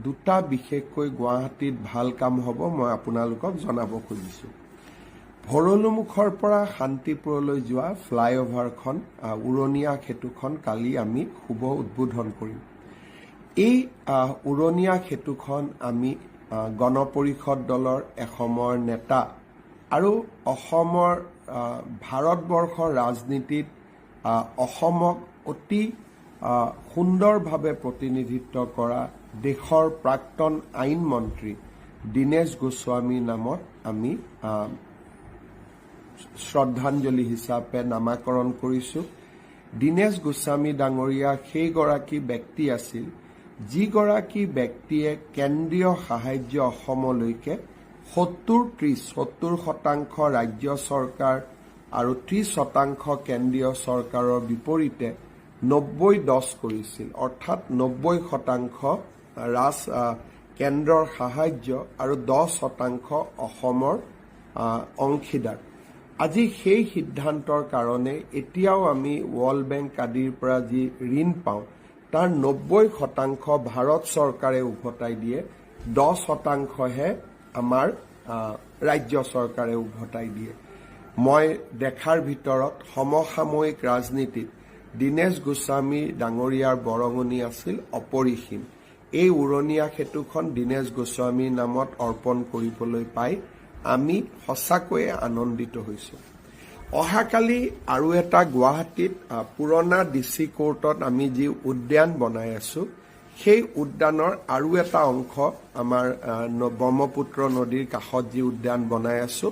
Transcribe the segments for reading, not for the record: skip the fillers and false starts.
দুটা বিশেষকৈ গুৱাহাটীত ভাল কাম হ'ব মই আপোনালোকক জনাব খুজিছোঁ। ভৰলুমুখৰ পৰা শান্তিপুৰলৈ যোৱা ফ্লাইঅভাৰখন উৰণীয়া সেতুখন কালি আমি শুভ উদ্বোধন কৰিম। এই উৰণীয়া সেতুখন আমি গণপৰিষদ দলৰ এসময়ৰ নেতা আৰু অসমৰ ভাৰতবৰ্ষৰ ৰাজনীতিত অসমক অতি সুন্দৰভাৱে প্ৰতিনিধিত্ব কৰা দেশৰ প্ৰাক্তন আইন মন্ত্ৰী দীনেশ গোস্বামীৰ নামত আমি শ্ৰদ্ধাঞ্জলি হিচাপে নামাকৰণ কৰিছোঁ। দীনেশ গোস্বামী ডাঙৰীয়া সেইগৰাকী ব্যক্তি আছিল যিগৰাকী ব্যক্তিয়ে কেন্দ্ৰীয় সাহায্য অসমলৈকে 70% ৰাজ্য চৰকাৰ আৰু 30% কেন্দ্ৰীয় চৰকাৰৰ বিপৰীতে 90-10 কৰিছিল, অৰ্থাৎ 90% কেন্দ্ৰৰ সাহায্য আৰু 10% অসমৰ অংশীদাৰ। আজি সেই সিদ্ধান্তৰ কাৰণে এতিয়াও আমি ৱৰ্ল্ড বেংক আদিৰ পৰা যি ঋণ পাওঁ তাৰ 90% ভাৰত চৰকাৰে উভতাই দিয়ে, 10%হে আমাৰ ৰাজ্য চৰকাৰে উভতাই দিয়ে। মই দেখাৰ ভিতৰত সমসাময়িক ৰাজনীতিত দীনেশ গোস্বামী ডাঙৰীয়াৰ বৰঙণি আছিল অপৰিসীম। এই উৰণীয়া সেতুখন দীনেশ গোস্বামীৰ নামত অৰ্পণ কৰিবলৈ পাই আমি সঁচাকৈয়ে আনন্দিত হৈছোঁ। অহাকালি আৰু এটা গুৱাহাটীত পুৰণা DC কোৰ্টত আমি যি উদ্যান বনাই আছোঁ সেই উদ্যানৰ আৰু এটা অংশ আমাৰ ব্ৰহ্মপুত্ৰ নদীৰ কাষত যি উদ্যান বনাই আছোঁ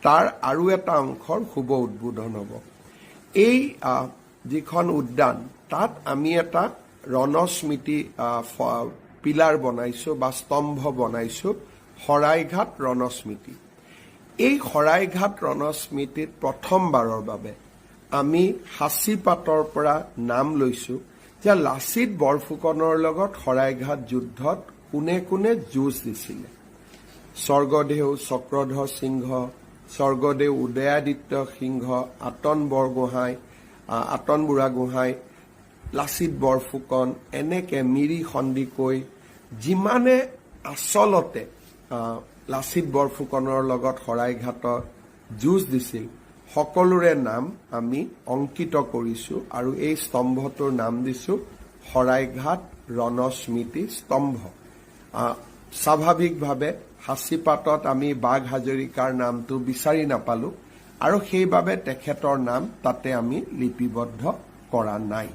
তাৰ আৰু এটা অংশৰ শুভ উদ্বোধন হ'ব। এই যিখন উদ্যান তাত আমি এটা ৰণস্মৃতি পিলাৰ বনাইছোঁ বা স্তম্ভ বনাইছোঁ, শৰাইঘাট ৰণস্মৃতি। এই শৰাইঘাট ৰণস্মৃতিত প্ৰথমবাৰৰ বাবে আমি সাঁচিপাতৰ পৰা নাম লৈছোঁ যে লাচিত বৰফুকনৰ লগত শৰাইঘাট যুদ্ধত কোনে কোনে যুঁজ দিছিলে। স্বৰ্গদেউ চক্ৰধৰ সিংহ, স্বৰ্গদেউ উদয়াদিত্য সিংহ, আতন বুঢ়াগোহাঁই, লাচিত বৰফুকন, এনেকে মিৰি সন্দিকৈ যিমানে আচলতে লাচিত বৰফুকনৰ লগত শৰাইঘাটত যুঁজ দিছিল সকলোৰে নাম আমি অংকিত কৰিছোঁ আৰু এই স্তম্ভটোৰ নাম দিছোঁ শৰাইঘাট ৰণস্মৃতি স্তম্ভ। স্বাভাৱিকভাৱে সাঁচিপাতত আমি বাঘ হাজৰিকাৰ নামটো বিচাৰি নাপালোঁ আৰু সেইবাবে তেখেতৰ নাম তাতে আমি লিপিবদ্ধ কৰা নাই।